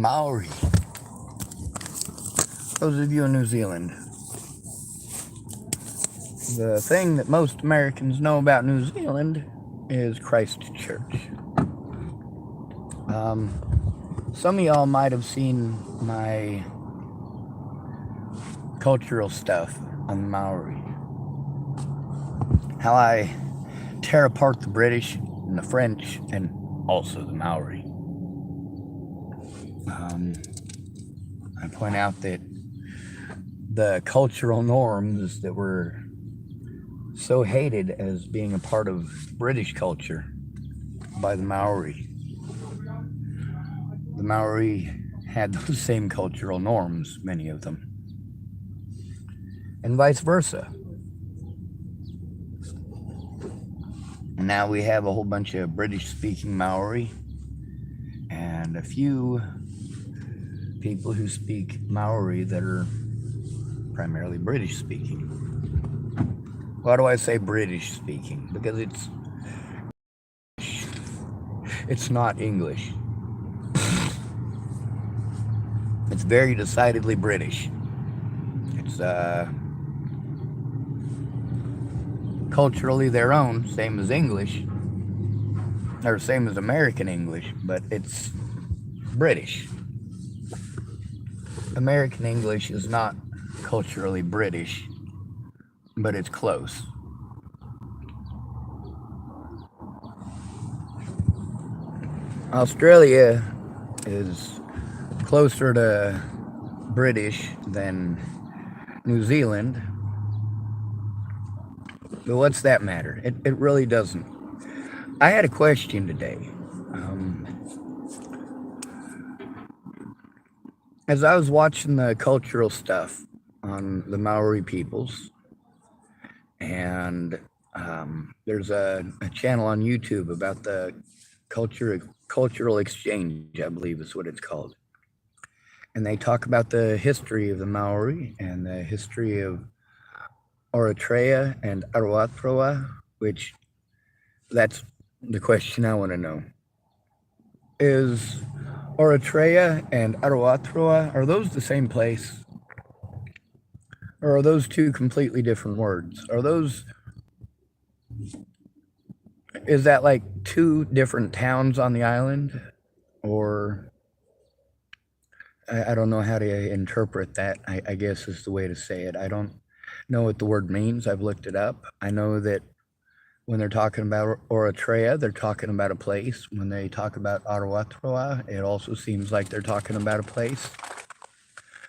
Maori. Those of you in New Zealand. The thing that most Americans know about New Zealand is Christchurch. Some of y'all might have seen my cultural stuff on the Maori. How I tear apart the British and the French and also the Maori. I point out that the cultural norms that were so hated as being a part of British culture by the Maori. The Maori had those same cultural norms, many of them, and vice versa. And now we have a whole bunch of British-speaking Maori and a few people who speak Maori that are primarily British-speaking. Why do I say British-speaking? Because it's not English. It's very decidedly British. It's culturally their own, same as English, or same as American English, but it's British. American English is not culturally British, but it's close. Australia is closer to British than New Zealand. But what's that matter? It really doesn't. I had a question today. As I was watching the cultural stuff on the Maori peoples, and there's a channel on YouTube about the cultural exchange, I believe is what it's called. And they talk about the history of the Maori and the history of Eritrea and Aotearoa, which that's the question I want to know. Is Eritrea and Aotearoa, are those the same place? Or are those two completely different words? Is that like two different towns on the island? Or I don't know how to interpret that, I guess is the way to say it. I don't know what the word means. I've looked it up. I know that when they're talking about Eritrea, they're talking about a place. When they talk about Aotearoa, it also seems like they're talking about a place.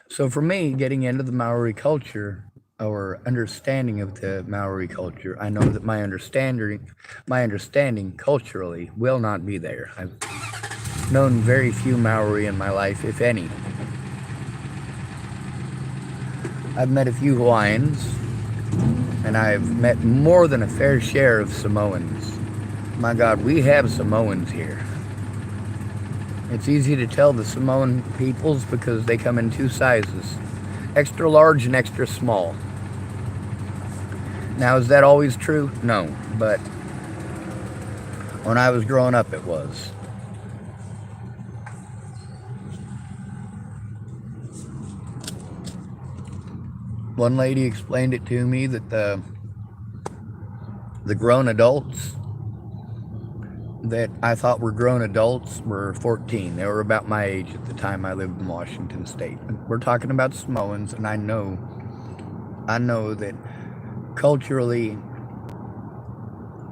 So for me, getting into the Maori culture or understanding of the Maori culture, I know that my understanding culturally will not be there. I've known very few Maori in my life, if any. I've met a few Hawaiians, and I've met more than a fair share of Samoans. My God, we have Samoans here. It's easy to tell the Samoan peoples because they come in two sizes, extra large and extra small. Now, is that always true? No, but when I was growing up, it was. One lady explained it to me that the grown adults that I thought were grown adults were 14. They were about my age at the time I lived in Washington State. We're talking about Samoans, and I know that culturally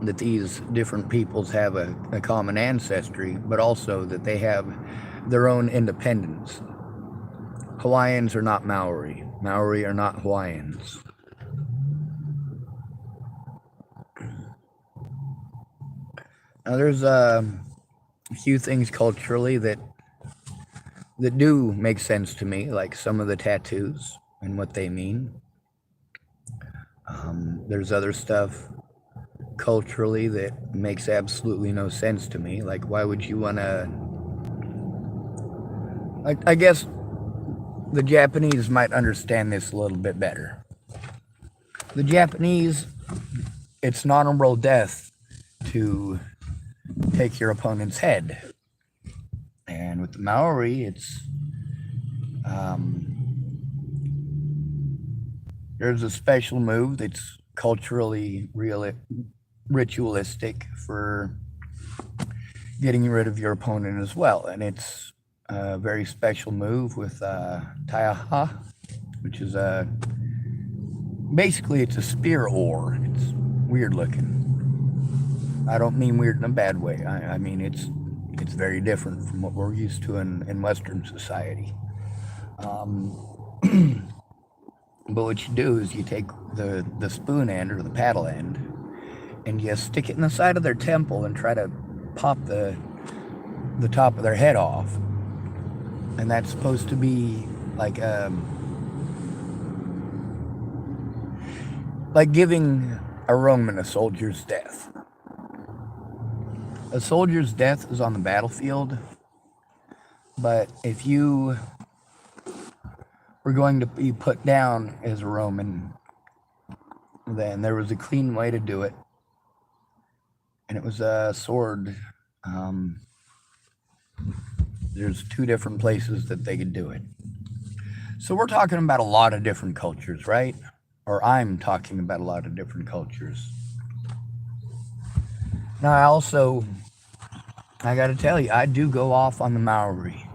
that these different peoples have a common ancestry, but also that they have their own independence. Hawaiians are not Maori. Maori are not Hawaiians. Now there's a few things culturally that do make sense to me, like some of the tattoos and what they mean. There's other stuff culturally that makes absolutely no sense to me. Like, why would you want to... I guess the Japanese might understand this a little bit better. The Japanese, it's an honorable death to take your opponent's head. And with the Maori, it's There's a special move that's culturally ritualistic for getting rid of your opponent as well, and it's a very special move with Taiaha, which is basically it's a spear oar. It's weird looking. I don't mean weird in a bad way. I mean it's very different from what we're used to in Western society. But what you do is you take the spoon end or the paddle end and you stick it in the side of their temple and try to pop the top of their head off. And that's supposed to be like giving a Roman a soldier's death. A soldier's death is on the battlefield, but if you were going to be put down as a Roman, then there was a clean way to do it, and it was a sword. There's two different places that they could do it. So we're talking about a lot of different cultures, right? Or I'm talking about a lot of different cultures. Now, I got to tell you, I do go off on the Maori.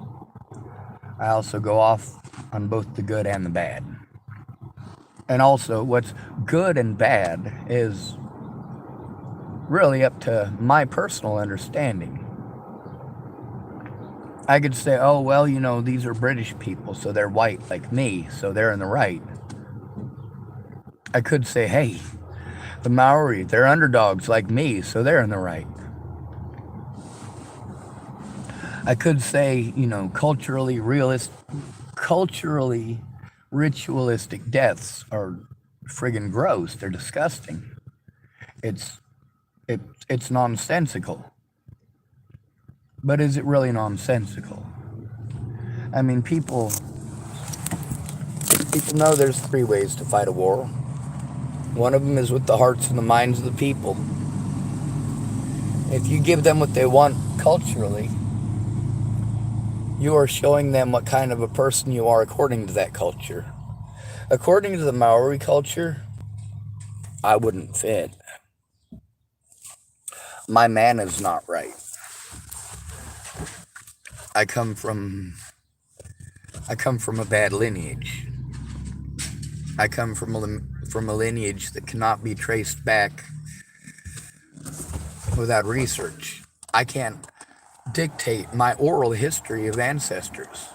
I also go off on both the good and the bad. And also, what's good and bad is really up to my personal understanding. I could say, oh, well, these are British people, so they're white like me, so they're in the right. I could say, hey, the Maori, they're underdogs like me, so they're in the right. I could say, culturally ritualistic deaths are friggin' gross. They're disgusting. It's nonsensical. But is it really nonsensical? I mean, people know there's 3 ways to fight a war. One of them is with the hearts and the minds of the people. If you give them what they want culturally, you are showing them what kind of a person you are according to that culture. According to the Maori culture, I wouldn't fit. My man is not right. I come from a bad lineage. I come from a lineage that cannot be traced back without research. I can't dictate my oral history of ancestors.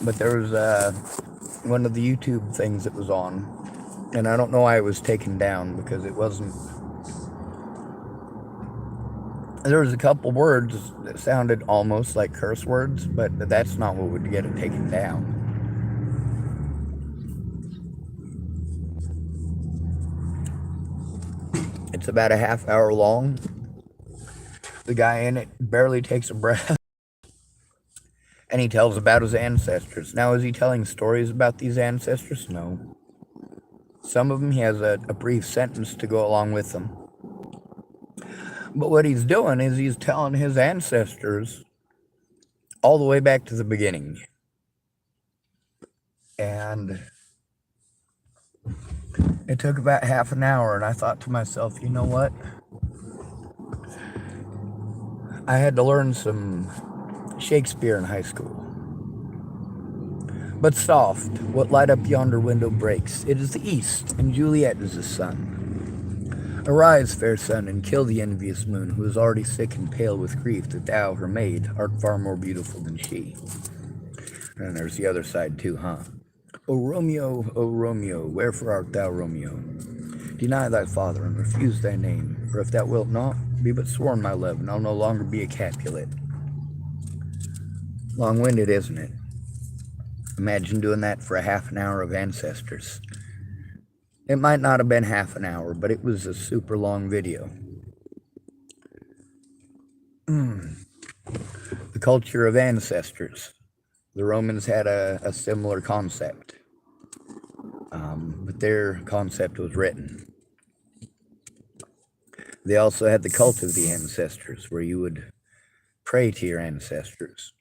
But there was one of the YouTube things that was on, and I don't know why it was taken down because it wasn't. There was a couple words that sounded almost like curse words, but that's not what would get it taken down. It's about a half hour long. The guy in it barely takes a breath. And he tells about his ancestors. Now, is he telling stories about these ancestors? No. Some of them he has a brief sentence to go along with them. But what he's doing is he's telling his ancestors all the way back to the beginning. And it took about half an hour, and I thought to myself, you know what? I had to learn some Shakespeare in high school. But soft, what light up yonder window breaks. It is the east, and Juliet is the sun. Arise, fair sun, and kill the envious moon, who is already sick and pale with grief that thou, her maid, art far more beautiful than she. And there's the other side too, huh? O Romeo, wherefore art thou Romeo? Deny thy father, and refuse thy name, for if thou wilt not, be but sworn, my love, and I'll no longer be a Capulet. Long-winded, isn't it? Imagine doing that for a half an hour of ancestors. It might not have been half an hour, but it was a super long video. The culture of ancestors. The Romans had a similar concept, but their concept was written. They also had the cult of the ancestors, where you would pray to your ancestors.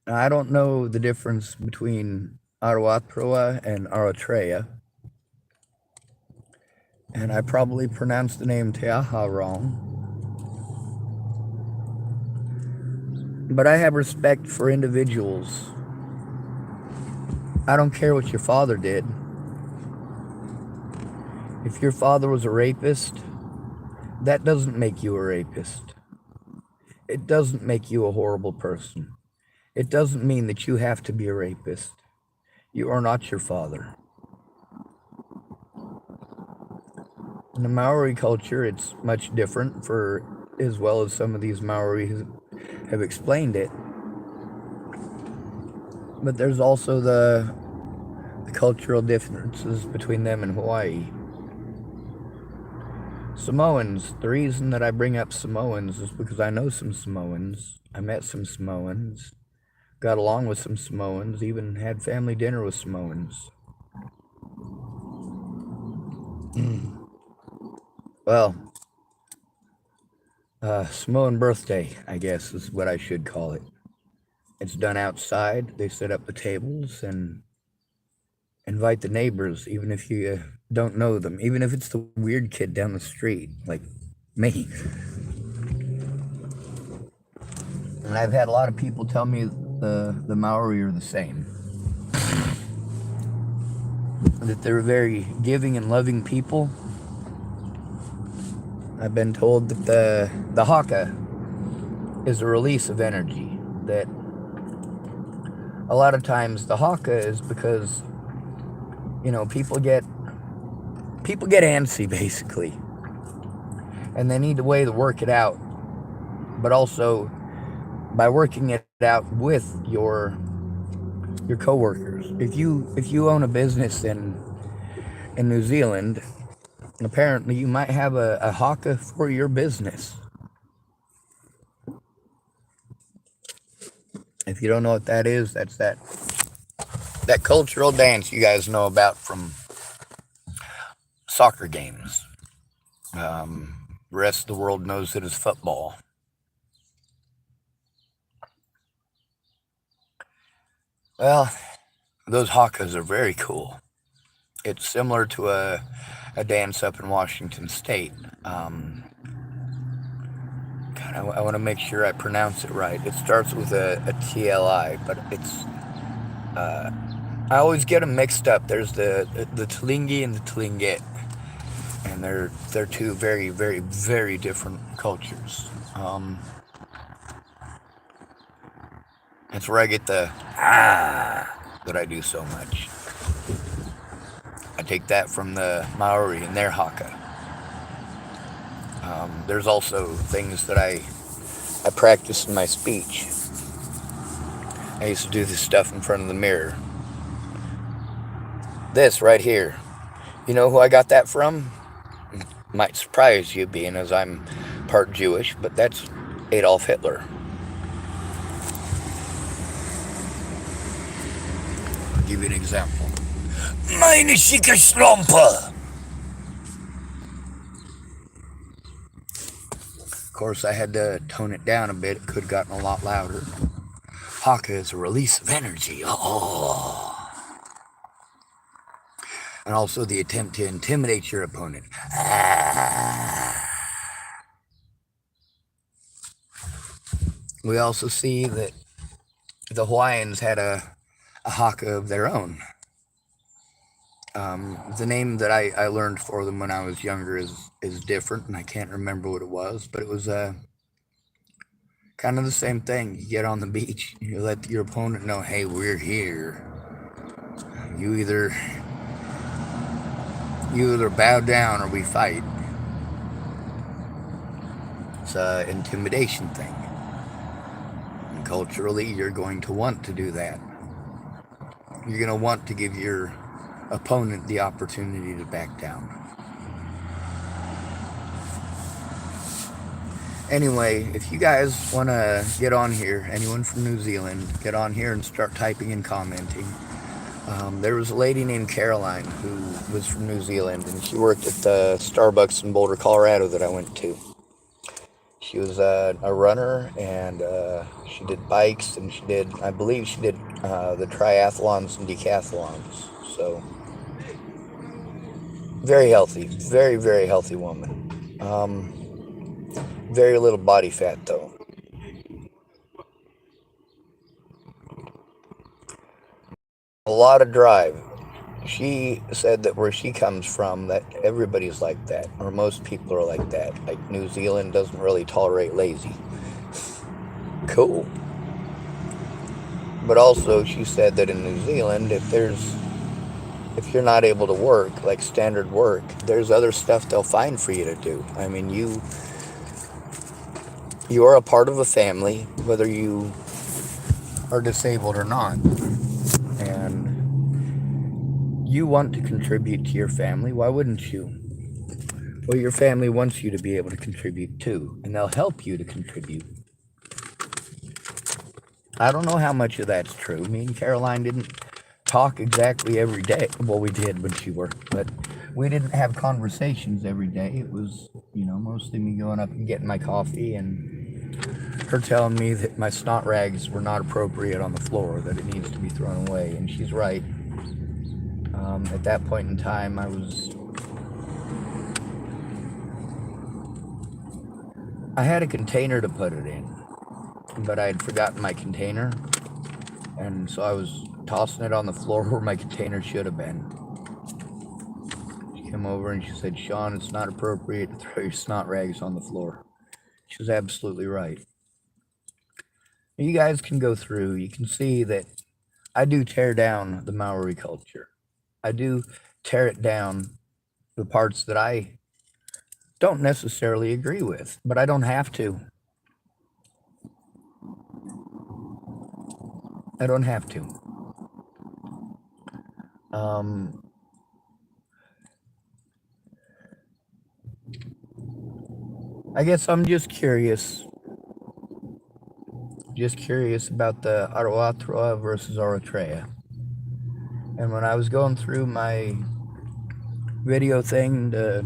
Now, I don't know the difference between Arawatroa and Eritrea, and I probably pronounced the name Teaha wrong, but I have respect for individuals. I don't care what your father did. If your father was a rapist, that doesn't make you a rapist. It doesn't make you a horrible person. It doesn't mean that you have to be a rapist. You are not your father. In the Maori culture, it's much different, for as well as some of these Maori have explained it. But there's also the cultural differences between them and Hawaii. Samoans, the reason that I bring up Samoans is because I know some Samoans. I met some Samoans, got along with some Samoans, even had family dinner with Samoans. Well, Samoan birthday, I guess, is what I should call it. It's done outside. They set up the tables and invite the neighbors, even if you don't know them, even if it's the weird kid down the street, like me. And I've had a lot of people tell me the Maori are the same. That they're very giving and loving people. I've been told that the haka is a release of energy. That a lot of times the haka is because, you know, people get antsy basically, and they need a way to work it out. But also, by working it out with your coworkers. If you own a business in New Zealand, apparently you might have a haka for your business. If you don't know what that is, that's that cultural dance you guys know about from soccer games. The rest of the world knows it as football. Well, those hakas are very cool. It's similar to a dance up in Washington State. God, I want to make sure I pronounce it right. It starts with a TLI, but it's I always get them mixed up. There's the Tlingi and the Tlingit, and they're two very, very, very different cultures. That's where I get the that I do so much. I take that from the Maori and their haka. There's also things that I practice in my speech. I used to do this stuff in front of the mirror. This right here. You know who I got that from? Might surprise you, being as I'm part Jewish, but that's Adolf Hitler. I'll give you an example. Meine schicke Schlumpe! Of course, I had to tone it down a bit. It could have gotten a lot louder. Haka is a release of energy. Oh. And also the attempt to intimidate your opponent. We also see that the Hawaiians had a haka of their own. The name that I learned for them when I was younger is different, and I can't remember what it was, but it was kind of the same thing. You get on the beach, you let your opponent know, hey, we're here. You either bow down or we fight. It's an intimidation thing. And culturally, you're going to want to do that. You're going to want to give your opponent the opportunity to back down. Anyway, if you guys want to get on here, anyone from New Zealand, get on here and start typing and commenting. There was a lady named Caroline who was from New Zealand, and she worked at the Starbucks in Boulder, Colorado that I went to. She was a runner, and she did bikes, and I believe she did the triathlons and decathlons. So very healthy, very, very healthy woman. Very little body fat, though. A lot of drive. She said that where she comes from, that everybody's like that, or most people are like that. Like New Zealand doesn't really tolerate lazy. Cool. But also, she said that in New Zealand, if you're not able to work, like standard work, there's other stuff they'll find for you to do. I mean, you are a part of a family, whether you are disabled or not, and you want to contribute to your family. Why wouldn't you? Well, your family wants you to be able to contribute too, and they'll help you to contribute. I don't know how much of that's true. Me and Caroline didn't talk exactly every day. Well, we did when she worked, but we didn't have conversations every day. It was, mostly me going up and getting my coffee and her telling me that my snot rags were not appropriate on the floor, that it needs to be thrown away. And she's right. At that point in time, I had a container to put it in, but I had forgotten my container. And so I was tossing it on the floor where my container should have been. She came over and she said, "Sean, it's not appropriate to throw your snot rags on the floor." She was absolutely right. You guys can go through, you can see that I do tear down the Maori culture. I do tear it down, the parts that I don't necessarily agree with, but I don't have to. I don't have to. Um, I guess I'm just curious about the Aroatroa versus Eritrea. And when I was going through my video thing, there's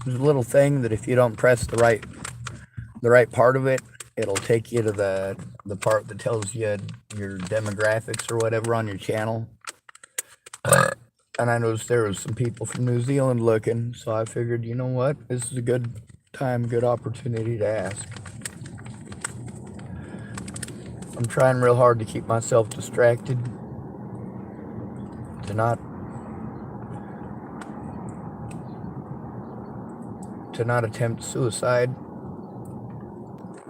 a little thing that if you don't press the right part of it, it'll take you to the part that tells you your demographics or whatever on your channel. And I noticed there was some people from New Zealand looking, so I figured, you know what, this is a good time, good opportunity to ask. I'm trying real hard to keep myself distracted, to not attempt suicide,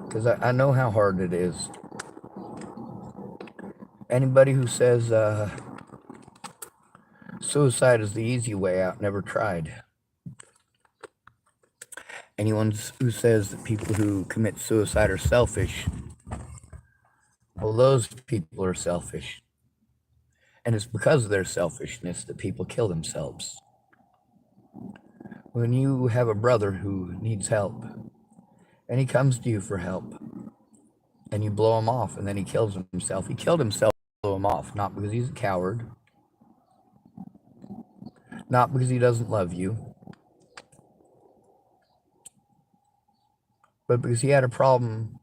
because I know how hard it is. Anybody who says suicide is the easy way out never tried. Anyone who says that people who commit suicide are selfish, well, those people are selfish. And it's because of their selfishness that people kill themselves. When you have a brother who needs help, and he comes to you for help, and you blow him off, and then he kills himself. He killed himself to blow him off, not because he's a coward, not because he doesn't love you, but because he had a problem,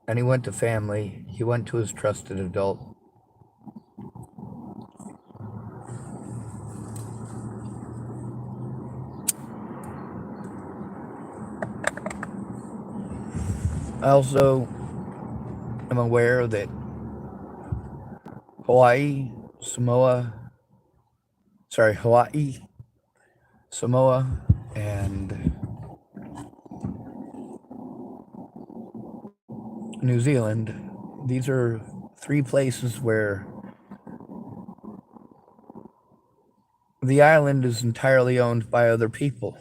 and he went to family, he went to his trusted adult. I also am aware that Hawaii, Samoa, and New Zealand, these are three places where the island is entirely owned by other people.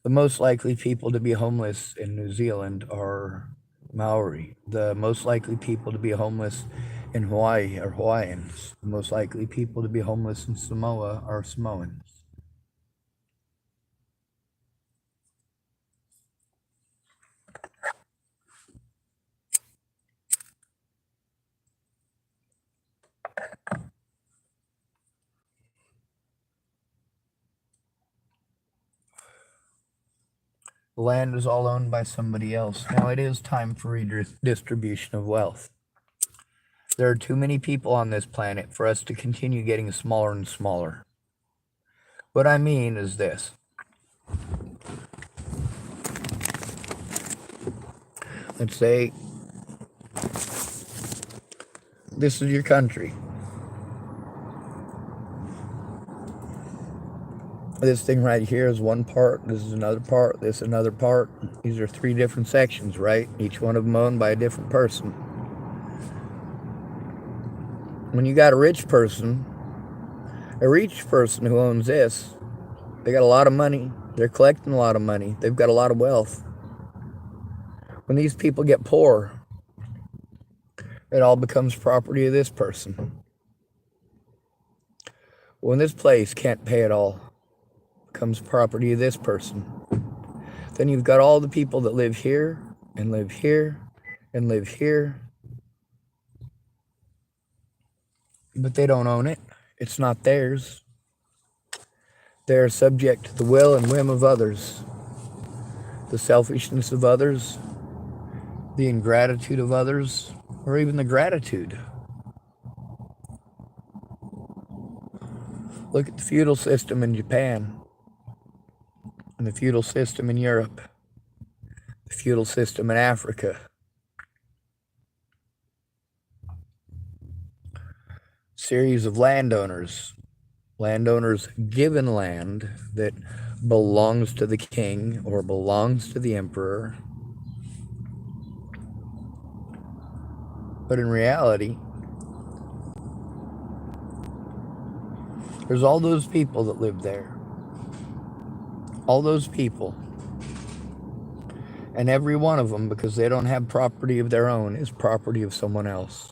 The most likely people to be homeless in New Zealand are Maori. The most likely people to be homeless in Hawaii are Hawaiians. The most likely people to be homeless in Samoa are Samoans. The land is all owned by somebody else. Now it is time for redistribution of wealth. There are too many people on this planet for us to continue getting smaller and smaller. What I mean is this. Let's say this is your country. This thing right here is one part, this is another part, this another part. These are 3 different sections, right? Each one of them owned by a different person. When you got a rich person who owns this, they got a lot of money, they're collecting a lot of money, they've got a lot of wealth. When these people get poor, it all becomes property of this person. When this place can't pay it all, it becomes property of this person. Then you've got all the people that live here, and live here, and live here, but they don't own it. It's not theirs. They're subject to the will and whim of others, the selfishness of others, the ingratitude of others, or even the gratitude. Look at the feudal system in Japan, and the feudal system in Europe, the feudal system in Africa. Series of landowners given land that belongs to the king or belongs to the emperor. But in reality, there's all those people that live there. All those people. And every one of them, because they don't have property of their own, is property of someone else.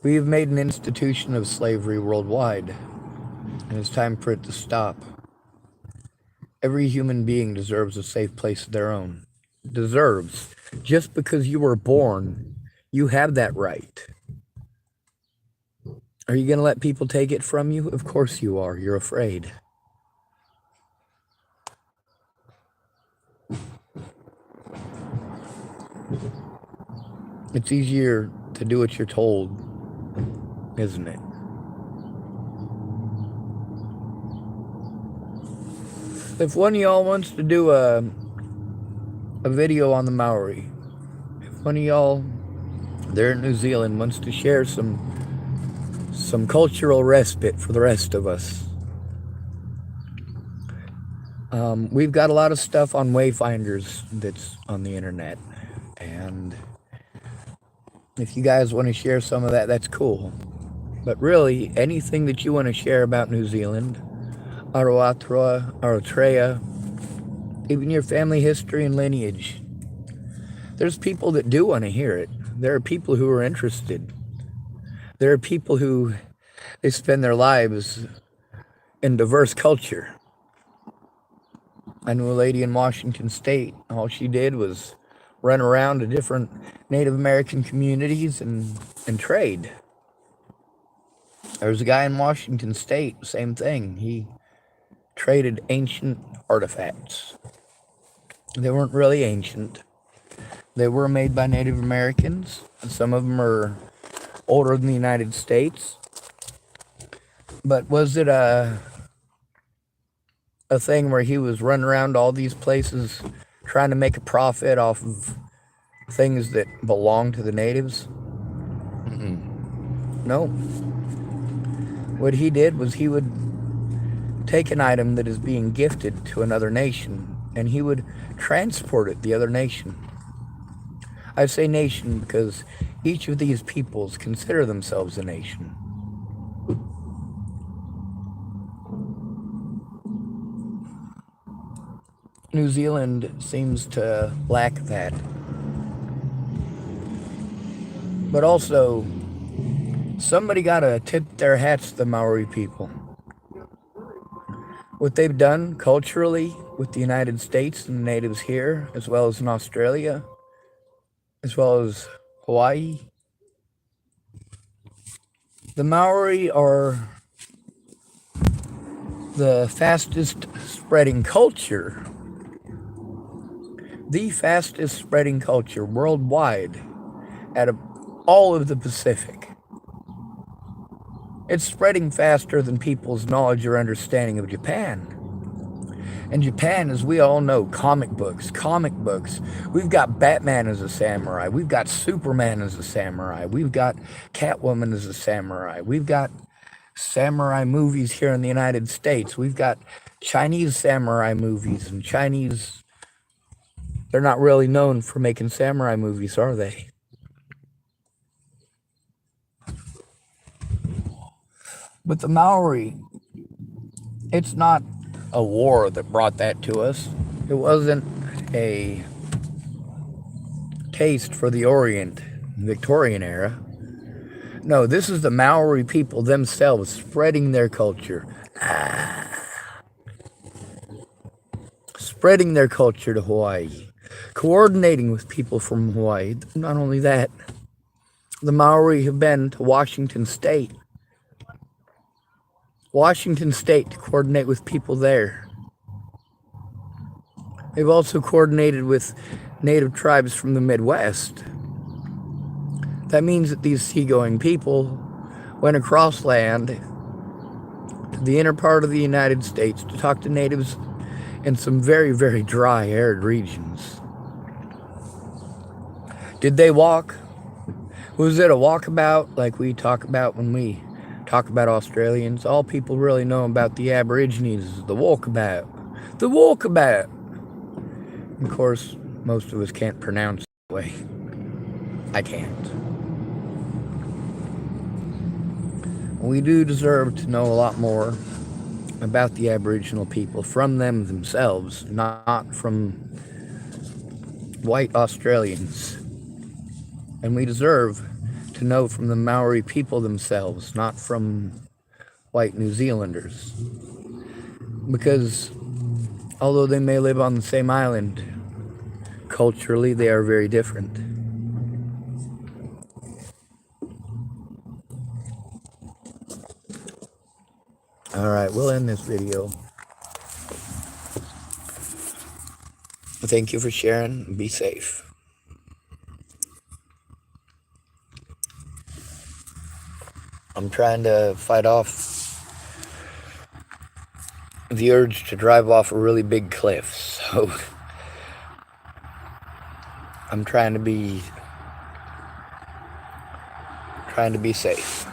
We have made an institution of slavery worldwide, and it's time for it to stop. Every human being deserves a safe place of their own. Deserves. Just because you were born, you have that right. Are you going to let people take it from you? Of course you are. You're afraid. It's easier to do what you're told, isn't it? If one of y'all wants to do a video on the Maori, if one of y'all there in New Zealand wants to share some cultural respite for the rest of us, we've got a lot of stuff on Wayfinders that's on the internet, and if you guys want to share some of that, that's cool. But really, anything that you want to share about New Zealand, Eritrea, even your family history and lineage, there's people that do want to hear it. There are people who are interested. There are people who, they spend their lives in diverse culture. I knew a lady in Washington State. All she did was run around to different Native American communities and trade. There was a guy in Washington State, same thing. He traded ancient artifacts. They weren't really ancient. They were made by Native Americans. Some of them are older than the United States. But was it a thing where he was running around all these places trying to make a profit off of things that belong to the natives? No. What he did was he would take an item that is being gifted to another nation, and he would transport it to the other nation. I say nation because each of these peoples consider themselves a nation. New Zealand seems to lack that. But also, somebody got to tip their hats to the Maori people. What they've done culturally with the United States and the natives here, as well as in Australia, as well as Hawaii. The Maori are The fastest spreading culture, the fastest spreading culture worldwide out of all of the Pacific. It's spreading faster than people's knowledge or understanding of Japan. And Japan, as we all know, comic books. We've got Batman as a samurai. We've got Superman as a samurai. We've got Catwoman as a samurai. We've got samurai movies here in the United States. We've got Chinese samurai movies and Chinese. They're not really known for making samurai movies, are they? But the Maori, it's not a war that brought that to us. It wasn't a taste for the Orient, Victorian era. No, this is the Maori people themselves spreading their culture. Spreading their culture to Hawaii. Coordinating with people from Hawaii. Not only that, the Maori have been to Washington State. Washington State to coordinate with people there. They've also coordinated with native tribes from the Midwest. That means that these seagoing people went across land to the inner part of the United States to talk to natives in some very, very dry, arid regions. Did they walk? Was it a walkabout like we talk about when we talk about Australians? All people really know about the Aborigines is the walkabout. The walkabout! Of course, most of us can't pronounce it that way. I can't. We do deserve to know a lot more about the Aboriginal people from them themselves, not from white Australians. And we deserve to know from the Maori people themselves, not from white New Zealanders. Because although they may live on the same island, culturally they are very different. Alright, we'll end this video. Thank you for sharing. Be safe. I'm trying to fight off the urge to drive off a really big cliff, so I'm trying to be safe.